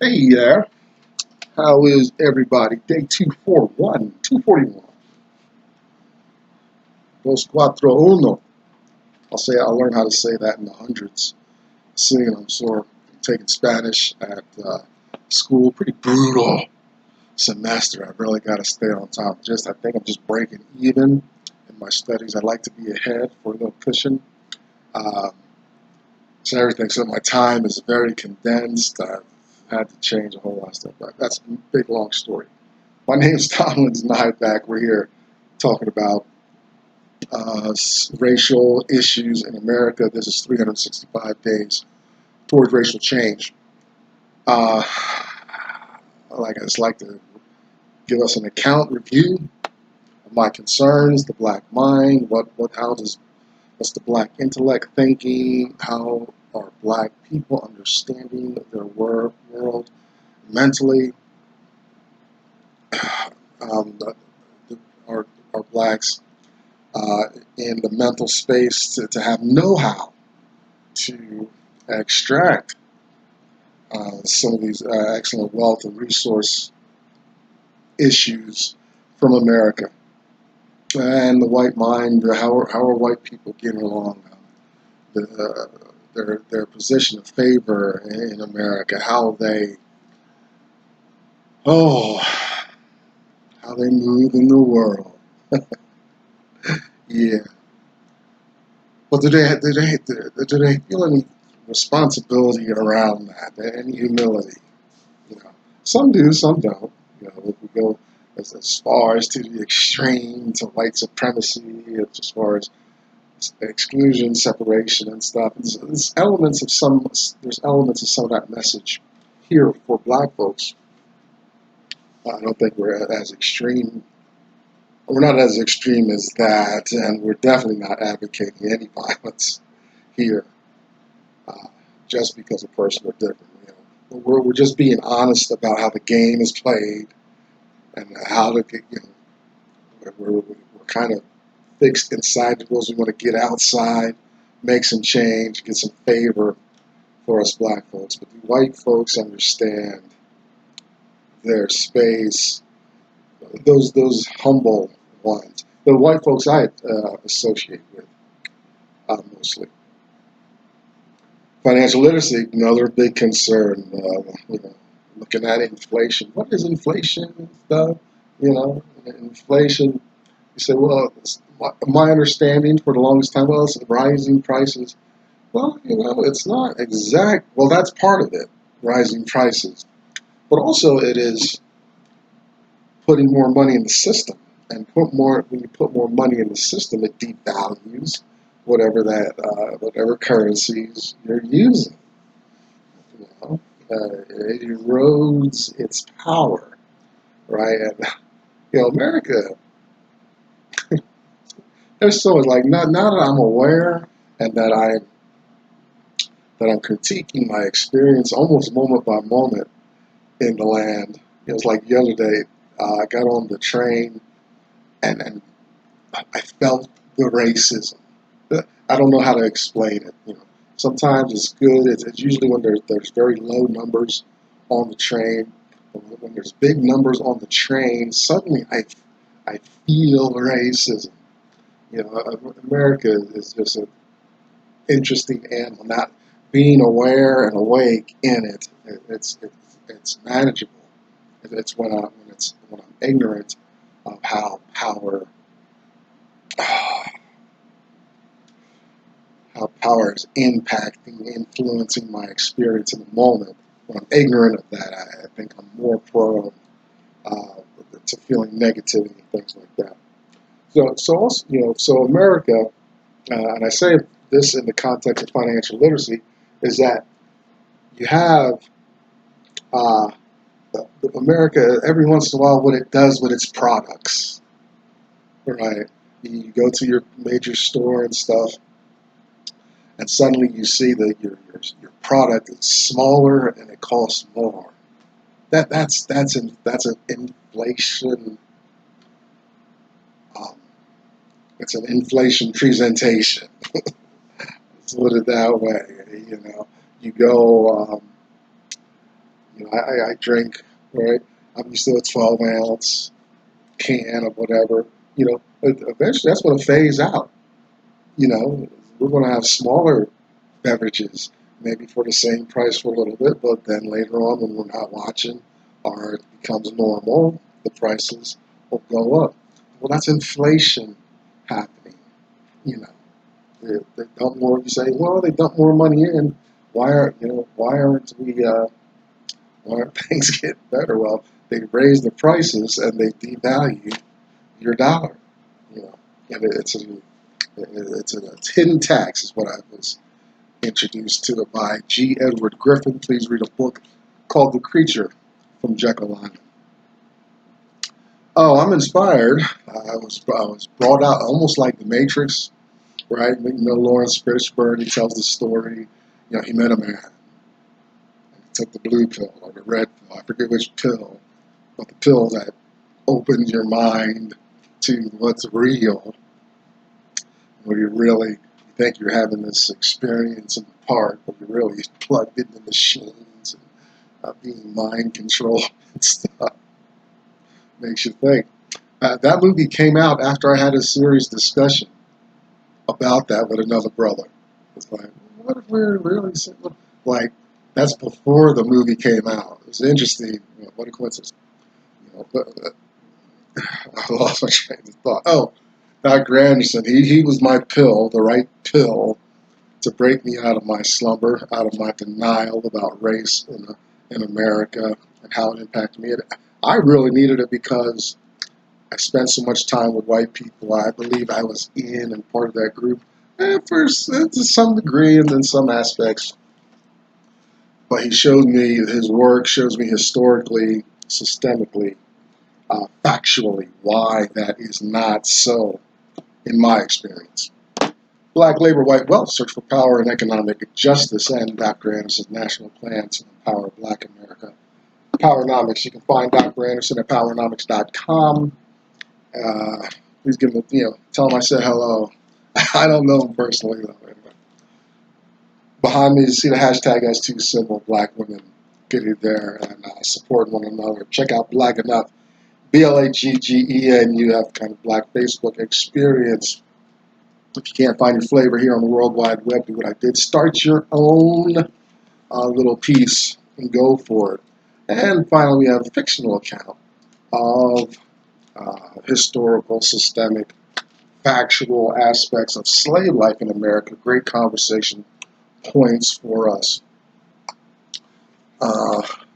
Hey there, how is everybody? Day 241. Dos cuatro uno. I'll learn how to say that in the hundreds. Seeing I'm sort of taking Spanish at school, pretty brutal semester. I really got to stay on top. I think I'm just breaking even in my studies. I'd like to be ahead for a little cushion. Um, so everything. So my time is very condensed. I've had to change a whole lot of stuff. But that's a big, long story. My name is Tomlin's Nyback. We're here talking about racial issues in America. This is 365 days towards racial change. Uh, I just like to give us an account review of my concerns, the black mind, what's the black intellect thinking, how are black people understanding their world mentally, are blacks in the mental space to have know-how to extract some of these excellent wealth and resource issues from America. And the white mind, how are white people getting along? Their position of favor in America, oh, how they move in the world. Yeah. Well, do they feel any responsibility around that? Any humility? You know, some do, some don't. If we go as far as to the extreme to white supremacy, as far as exclusion, separation, and stuff. There's elements of some of that message here for black folks. I don't think we're as extreme. We're not as extreme as that, and we're definitely not advocating any violence here, uh, just because a person are different. We're just being honest about how the game is played and how to get. We're kind of fixed inside the rules. We want to get outside, make some change, get some favor for us black folks. But the white folks understand their space. Those humble ones. The white folks I associate with mostly. Financial literacy, another big concern. Looking at inflation. What is inflation and stuff? Inflation. You say, well, my understanding for the longest time was rising prices. Well, it's not exact. Well, that's part of it, rising prices. But also it is putting more money in the system. And when you put more money in the system, it devalues whatever currencies you're using. It erodes its power, right? And America, there's so much like now that I'm aware and that I'm critiquing my experience almost moment by moment in the land. It was like the other day, I got on the train and I felt the racism. I don't know how to explain it. Sometimes it's good. It's usually when there's very low numbers on the train. When there's big numbers on the train, suddenly I feel racism. America is just an interesting animal. Not being aware and awake in it, it's manageable. It's when I'm ignorant of how power is impacting, influencing my experience in the moment. When I'm ignorant of that, I think I'm more prone to feeling negativity and things like that. So also, so America, and I say this in the context of financial literacy, is that you have uh, America every once in a while what it does with its products, right? You go to your major store and stuff, and suddenly you see that your product is smaller and it costs more. That's an inflation. Um, it's an inflation presentation. Let's put it that way. You go I drink, right? I'm used to a 12-ounce can of whatever. But eventually that's going to phase out. We're going to have smaller beverages, maybe for the same price for a little bit, but then later on when we're not watching or it becomes normal, the prices will go up. Well, that's inflation happening. You know, they dump more. You say, well, they dump more money in. Why aren't things getting better? Well, they raise the prices and they devalue your dollar. You know, and it's a hidden tax, is what I was introduced to it by G. Edward Griffin. Please read a book called The Creature from Jekyll Island. Oh, I'm inspired. I was brought out almost like The Matrix, right? Lawrence Fishburne, he tells the story. He met a man. He took the blue pill or the red pill. I forget which pill, but the pill that opens your mind to what's real, where you think you're having this experience in the park, but you're really plugged into machines and being mind controlled and stuff. Makes you think. That movie came out after I had a serious discussion about that with another brother. It's like, what if we're really like? That's before the movie came out. It's interesting. What a coincidence. But I lost my train of thought. Oh, Dr. Anderson. He was my pill, the right pill to break me out of my slumber, out of my denial about race in America and how it impacted me. And I really needed it because I spent so much time with white people. I believe I was in and part of that group, to some degree and in some aspects. But his work shows me historically, systemically, factually, why that is not so, in my experience. Black labor, white wealth, search for power and economic justice, and Dr. Anderson's national plan to empower Black America. Powernomics, you can find Dr. Anderson at powernomics.com. Please give him tell him I said hello. I don't know him personally, though. Anyway. Behind me, you see the hashtag S2 symbol, Black women. Get it there and support one another. Check out Black Enough, BLAGGEN. You have kind of Black Facebook experience. If you can't find your flavor here on the World Wide Web, do what I did. Start your own little piece and go for it. And finally, we have a fictional account of historical, systemic, factual aspects of slave life in America. Great conversation points for us.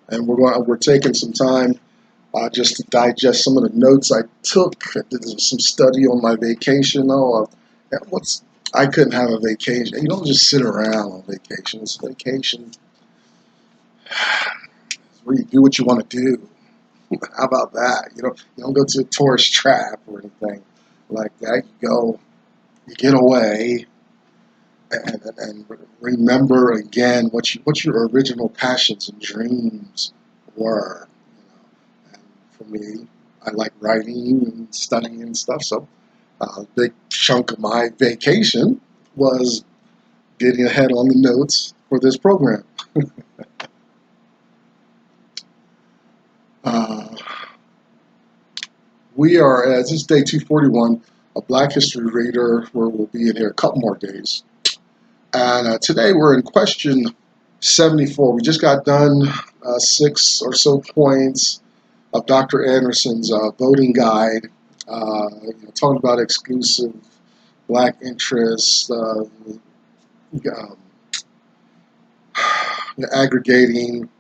And we're taking some time just to digest some of the notes I took. I did some study on my vacation. I couldn't have a vacation. You don't just sit around on vacation. It's a vacation where you do what you want to do. How about that? You don't go to a tourist trap or anything like that. You get away, and remember again what your original passions and dreams were. And for me, I like writing and studying and stuff. So a big chunk of my vacation was getting ahead on the notes for this program. We are, as this is day 241, a Black History Reader, where we'll be in here a couple more days. And today we're in question 74. We just got done 6 or so points of Dr. Anderson's voting guide, talking about exclusive Black interests, aggregating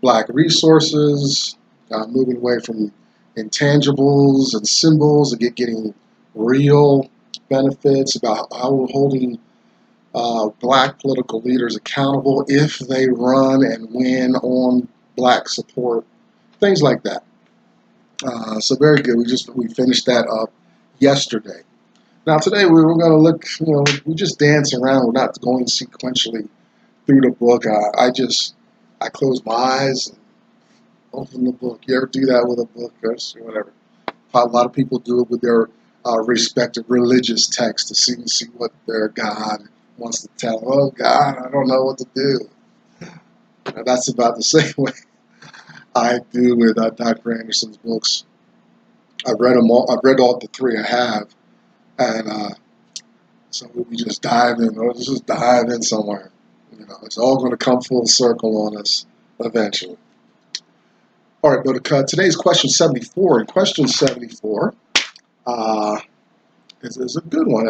Black resources, moving away from intangibles and symbols and getting real benefits, about how we're holding Black political leaders accountable if they run and win on Black support, things like that. So very good. We finished that up yesterday. Now today we're going to look. We just dance around. We're not going sequentially through the book. I close my eyes and open the book. You ever do that with a book or whatever? A lot of people do it with their respective religious texts to see what their God wants to tell them. Oh God, I don't know what to do. That's about the same way I do with Dr. Anderson's books. I've read them all. I've read all the three I have, and so we just dive in. Let's just dive in somewhere. It's all going to come full circle on us eventually. All right, but today's question 74. And question 74 is a good one.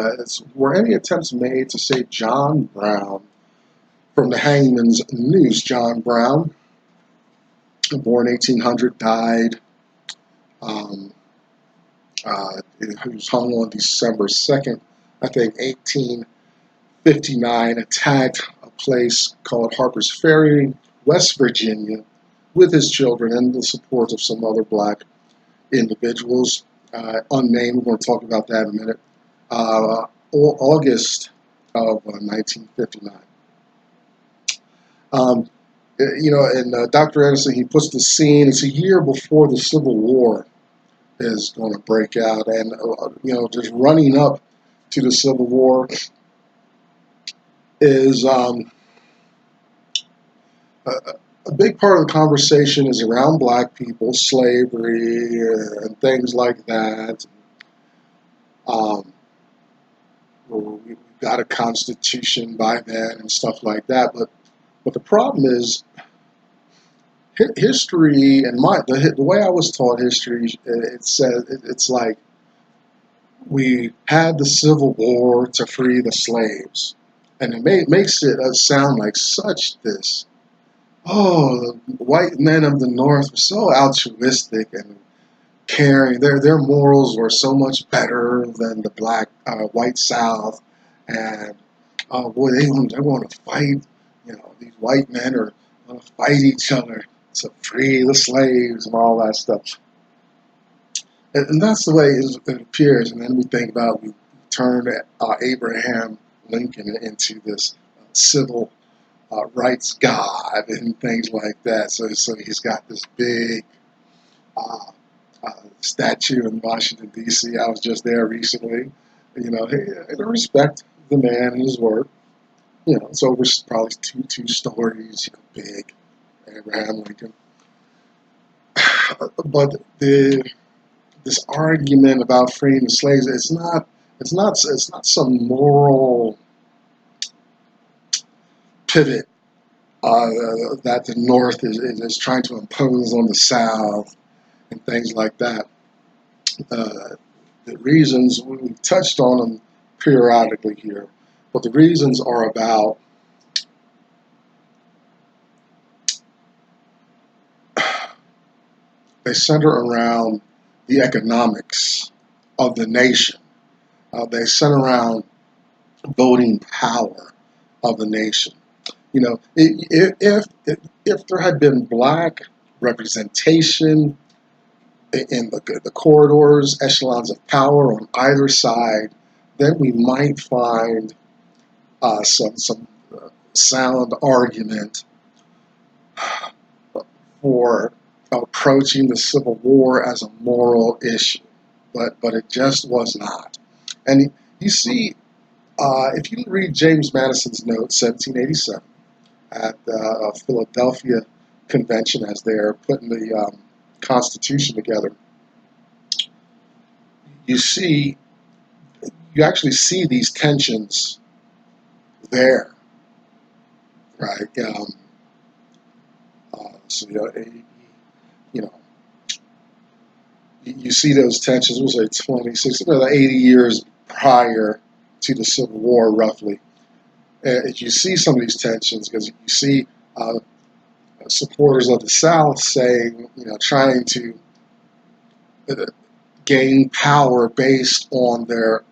Were any attempts made to save John Brown from the hangman's noose? John Brown, born 1800, died. He was hung on December 2nd, I think, 1859. Attacked a place called Harper's Ferry, West Virginia, with his children and the support of some other black individuals, unnamed. We're going to talk about that in a minute. August of 1959. And Dr. Anderson, he puts the scene. It's a year before the Civil War is going to break out, and just running up to the Civil War is a big part of the conversation is around black people, slavery, and things like that. We've got a constitution by then and stuff like that, but the problem is history, and the way I was taught history, it says it's like we had the Civil War to free the slaves, and it makes it sound like such this. Oh, the white men of the North were so altruistic and caring. Their morals were so much better than the white South, and oh boy, they want to fight. These white men are going to fight each other to free the slaves and all that stuff. And that's the way it appears. And then we turn Abraham Lincoln into this civil rights god and things like that. So he's got this big statue in Washington, D.C. I was just there recently. I respect the man and his work. It's over probably two stories, big, Abraham Lincoln. But this argument about freeing the slaves, it's not some moral pivot that the North is trying to impose on the South and things like that. The reasons, we touched on them periodically here, but the reasons are about they center around the economics of the nation. They center around voting power of the nation. If there had been black representation in the corridors, echelons of power on either side, then we might find some sound argument for approaching the Civil War as a moral issue, but it just was not. And you see, if you read James Madison's notes, 1787, at the Philadelphia Convention as they're putting the Constitution together, you actually see these tensions there, right? So you see those tensions. We'll say 26, 80 years prior to the Civil War, roughly. You see some of these tensions because you see supporters of the South saying, trying to gain power based on their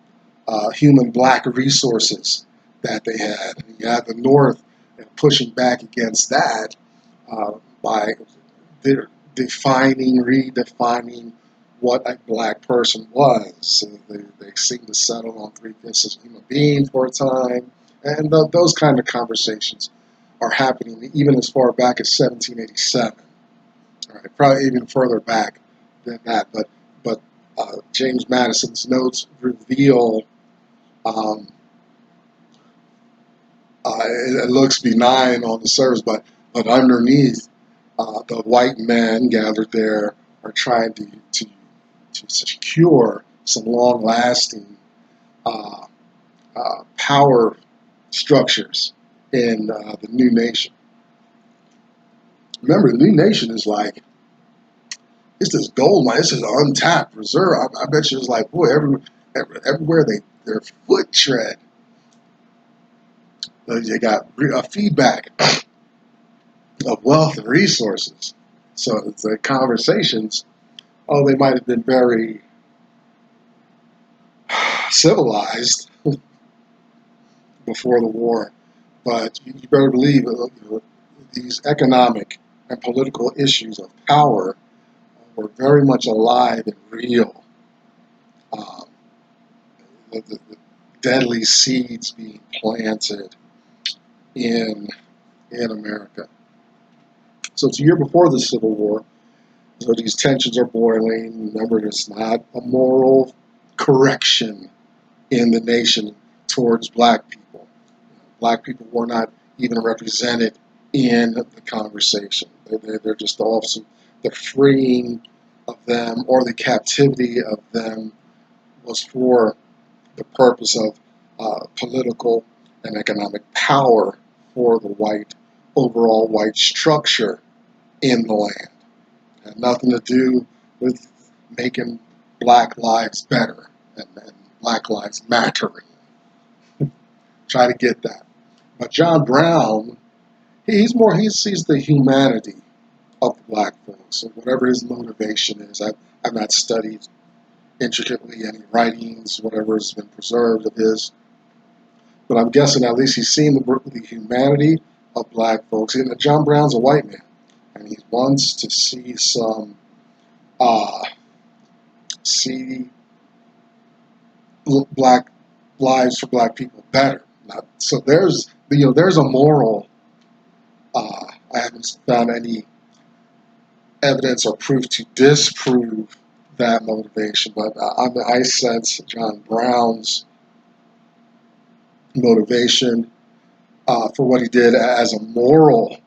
human black resources that they had. And you have the North pushing back against that by redefining what a black person was. So they seem to settle on 3/5 as a human being for a time. And those kind of conversations are happening even as far back as 1787. All right, probably even further back than that. But James Madison's notes reveal it looks benign on the surface, but underneath The white men gathered there are trying to secure some long-lasting uh, power structures in the new nation. Remember, the new nation is like, it's this gold mine. This is an untapped reserve. I bet you it's like, boy, everywhere their foot tread, they got a feedback of wealth and resources. So the conversations, oh, they might have been very civilized before the war, but you better believe these economic and political issues of power were very much alive and real. Um, the deadly seeds being planted in America. So it's a year before the Civil War. So these tensions are boiling. Remember, it's not a moral correction in the nation towards black people. Black people were not even represented in the conversation. They're just all the freeing of them or the captivity of them was for the purpose of political and economic power for the overall white structure in the land. It had nothing to do with making black lives better and black lives mattering. Try to get that. But John Brown, he sees the humanity of the black folks. So whatever his motivation is, I've not studied intricately any writings, whatever has been preserved of his. But I'm guessing at least he's seen the humanity of black folks. And John Brown's a white man, and he wants to see uh, see black lives for black people better. So there's a moral. I haven't found any evidence or proof to disprove that motivation, but I sense John Brown's motivation for what he did as a moral,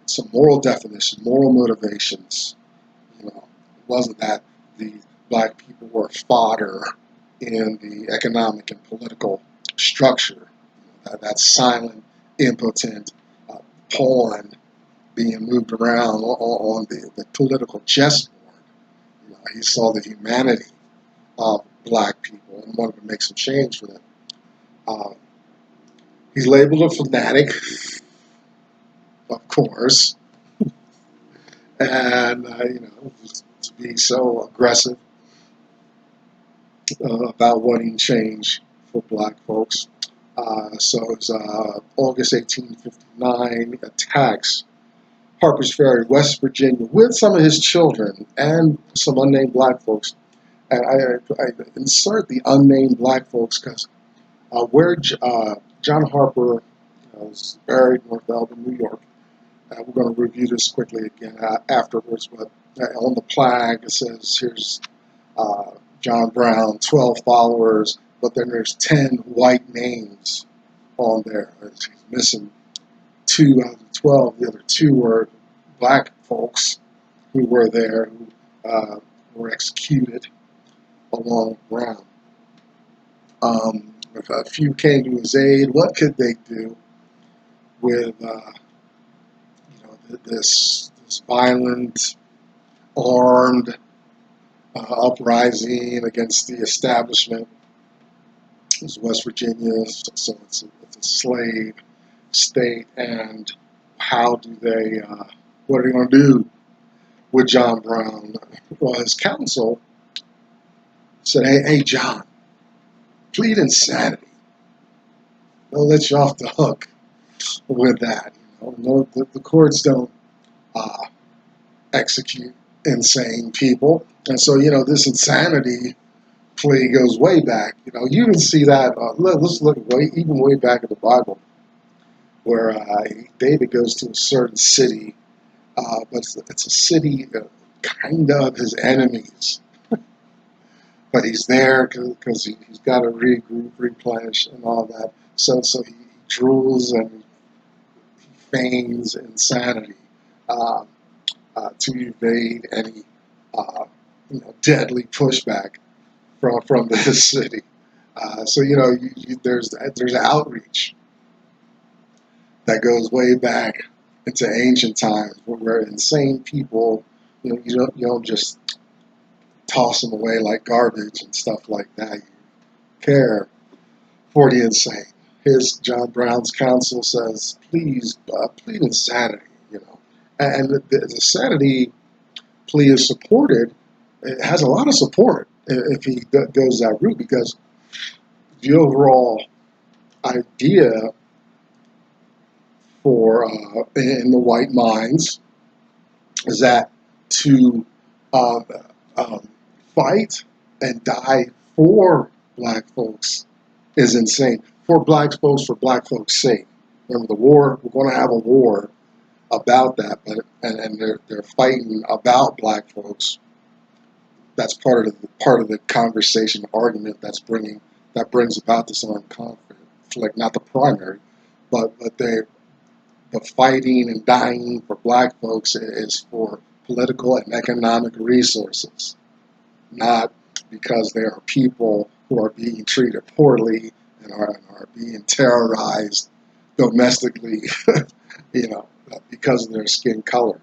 some moral definition, moral motivations. It wasn't that the black people were fodder in the economic and political structure. That silent, impotent pawn being moved around on the political chessboard. He saw the humanity of black people and wanted to make some change for them. Uh, he's labeled a fanatic, of course, and to be so aggressive about wanting change for black folks. So it's August 1859 attacks Harper's Ferry, West Virginia, with some of his children and some unnamed black folks. And I insert the unnamed black folks because where John Harper was buried, North Elba, New York. We're going to review this quickly again afterwards, but on the plaque it says here's John Brown, 12 followers, but then there's 10 white names on there. He's missing 2 out of the 12. The other 2 were black folks who were there, who were executed along with Brown. If a few came to his aid, what could they do with this violent, armed uprising against the establishment? It's West Virginia, so it's a slave state, and how do they? What are they going to do with John Brown? Well, his counsel said, "Hey, John, plead insanity. They'll let you off the hook with that. No, the courts don't execute insane people, and so this insanity plea goes way back. You can see that. Let's look way back in the Bible, where David goes to a certain city, but it's a city kind of his enemies. But he's there because he's got to regroup, replenish, and all that. So he drools and he feigns insanity uh, to evade any deadly pushback from this city. So there's an outreach that goes way back into ancient times where insane people, you don't just toss them away like garbage and stuff like that. You care for the insane. John Brown's counsel says, please plead insanity, and the sanity plea is supported. It has a lot of support if he goes that route, because the overall idea for in the white minds is that to uh, um, fight and die for black folks is insane. For black folks' sake. Remember, the war. We're going to have a war about that, but and they're fighting about black folks. That's part of the conversation, argument that brings about this armed conflict. Not the primary, but the fighting and dying for black folks is for political and economic resources, not because there are people who are being treated poorly and are being terrorized domestically, because of their skin color.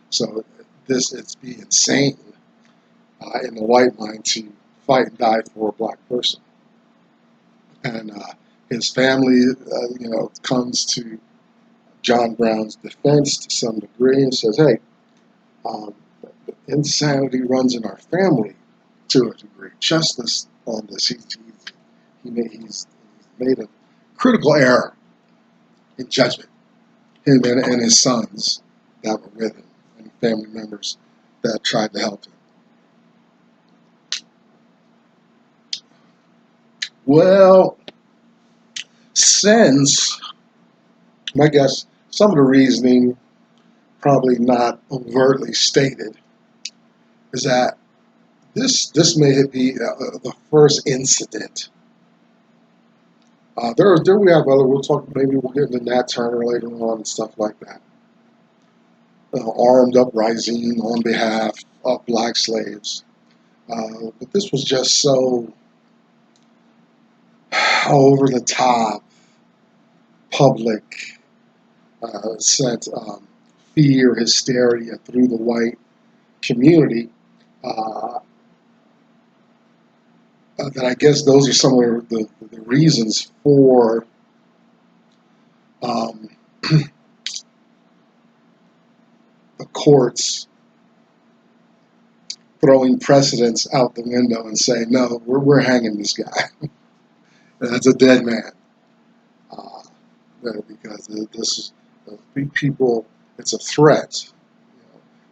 So it's be insane in the white mind to fight and die for a black person. And his family, comes to John Brown's defense to some degree and says, "Hey, um, insanity runs in our family to a degree. Justice on this. He's made a critical error in judgment. Him and his sons that were with him, and family members that tried to help him." Well, since, I guess, some of the reasoning, probably not overtly stated, is that this may be the first incident. There we have other. We'll talk. Maybe we'll get into Nat Turner later on and stuff like that. Armed uprising on behalf of black slaves, but this was just so over the top, public, sent fear, hysteria through the white community. Uh, that I guess those are some of the reasons for um, the courts throwing precedents out the window and saying, no, we're hanging this guy. That's a dead man. Uh, because this is people, it's a threat,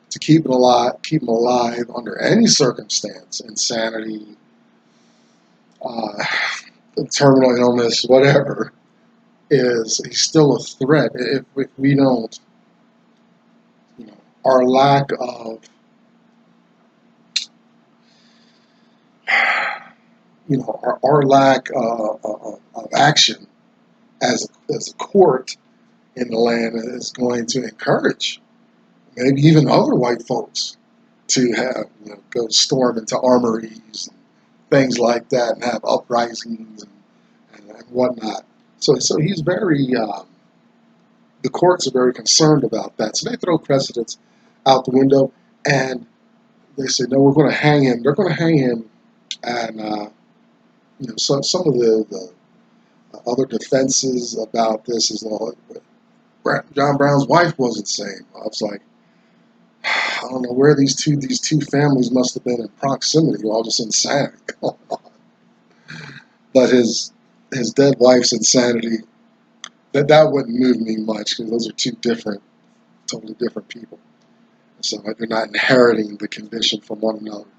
to keep him alive under any circumstance, insanity, uh, terminal illness, whatever, he's still a threat. If we don't, our lack of, our lack of action as a court in the land is going to encourage maybe even other white folks to have, go storm into armories and things like that and have uprisings and whatnot. So he's very, the courts are very concerned about that. So they throw precedents out the window and they say, no, we're going to hang him. They're going to hang him. And, some of the other defenses about this is, John Brown's wife wasn't saved. I was like, I don't know where these two families must have been in proximity, all just insanity going on. But his dead wife's insanity, that wouldn't move me much, because those are totally different people. So they're not inheriting the condition from one another.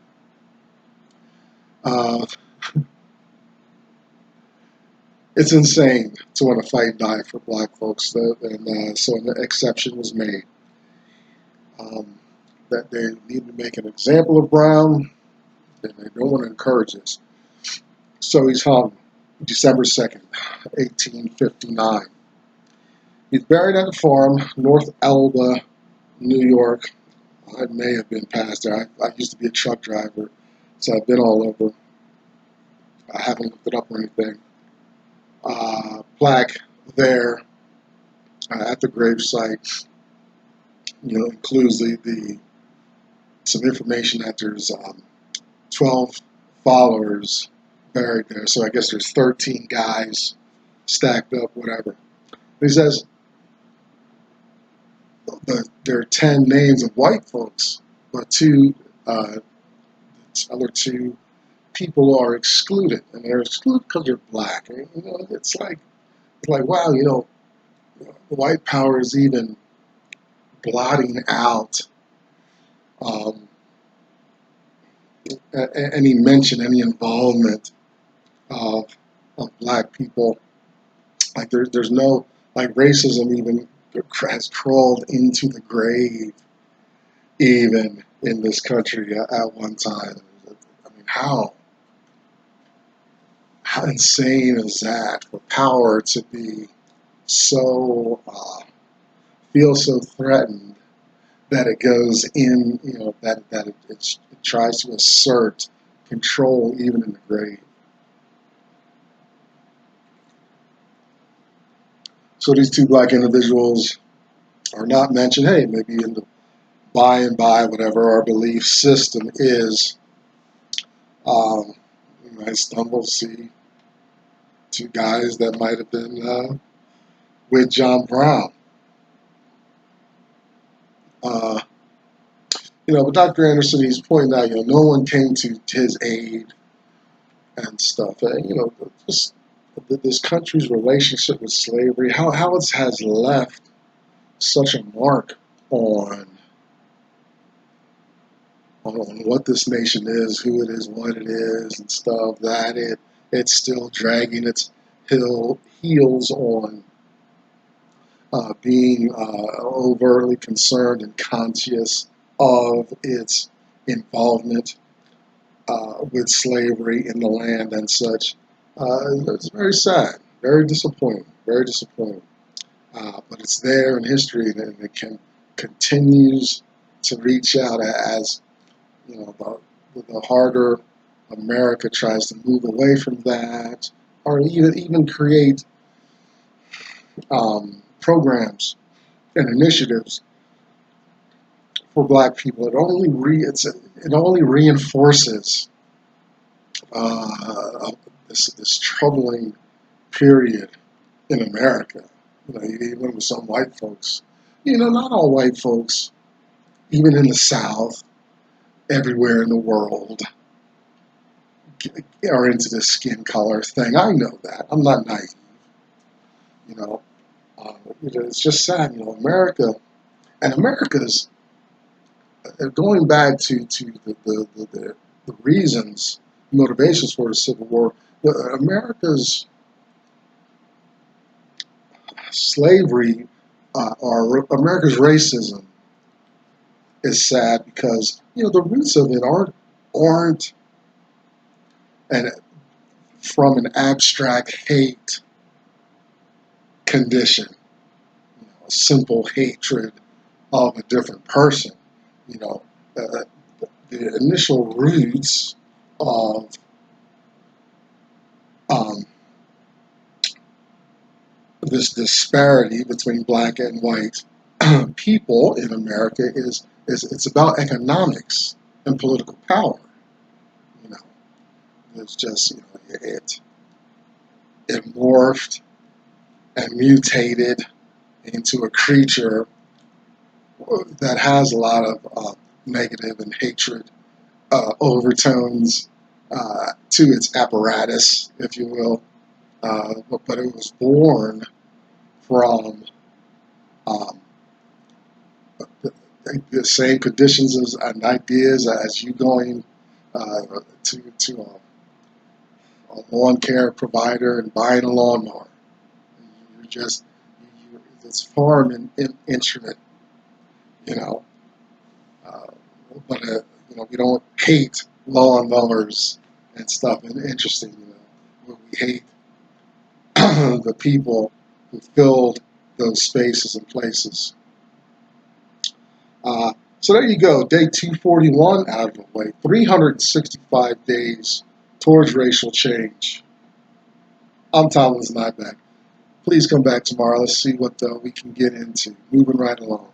Uh, it's insane to want to fight and die for black folks, and so an exception was made. That they need to make an example of Brown, and they don't want to encourage this. So he's hung December 2nd, 1859. He's buried at a farm, North Elba, New York. I may have been past there. I used to be a truck driver, so I've been all over. I haven't looked it up or anything. Plaque there at the gravesite, includes the some information that there's 12 followers buried there. So I guess there's 13 guys stacked up, whatever. He says there are 10 names of white folks, but uh, other two people are excluded, and they're excluded because they're black. And, it's like wow, white power is even blotting out um, any mention, any involvement of black people. Like there's no like racism even has crawled into the grave even in this country at one time. I mean, how insane is that for power to be so feel so threatened that it goes in, that it tries to assert control even in the grave. So these two black individuals are not mentioned. Hey, maybe in the by and by, whatever our belief system is, um, you might stumble see two guys that might have been with John Brown. Uh, but Dr. Anderson, he's pointing out, no one came to his aid and stuff. And, just this country's relationship with slavery, how it has left such a mark on what this nation is, who it is, what it is, and stuff, that it's still dragging its heels on being overtly concerned and conscious of its involvement with slavery in the land and such. It's very sad, very disappointing, very disappointing. But it's there in history, and it continues to reach out as the harder America tries to move away from that, or even create programs and initiatives for Black people. It only reinforces this troubling period in America. Even with some white folks, not all white folks, even in the South, everywhere in the world, are into this skin color thing. I know that. I'm not naive. You know, it's just sad. America's going back to the reasons, motivations for the Civil War. America's slavery or America's racism is sad because the roots of it aren't and from an abstract hate condition, a simple hatred of a different person. You know, uh, the initial roots of um, this disparity between black and white people in America is it's about economics and political power. You know, it's just it morphed and mutated into a creature that has a lot of negative and hatred overtones to its apparatus, if you will. But it was born from um, the same conditions and ideas as you going to a lawn care provider and buying a lawnmower. You're just it's farm instrument, you know. Uh, but we don't hate lawnmowers and stuff. And interesting, we hate the people who filled those spaces and places. So there you go, day 241 out of the way. 365 days towards racial change. I'm Thomas Nyback. Please come back tomorrow. Let's see what we can get into. Moving right along.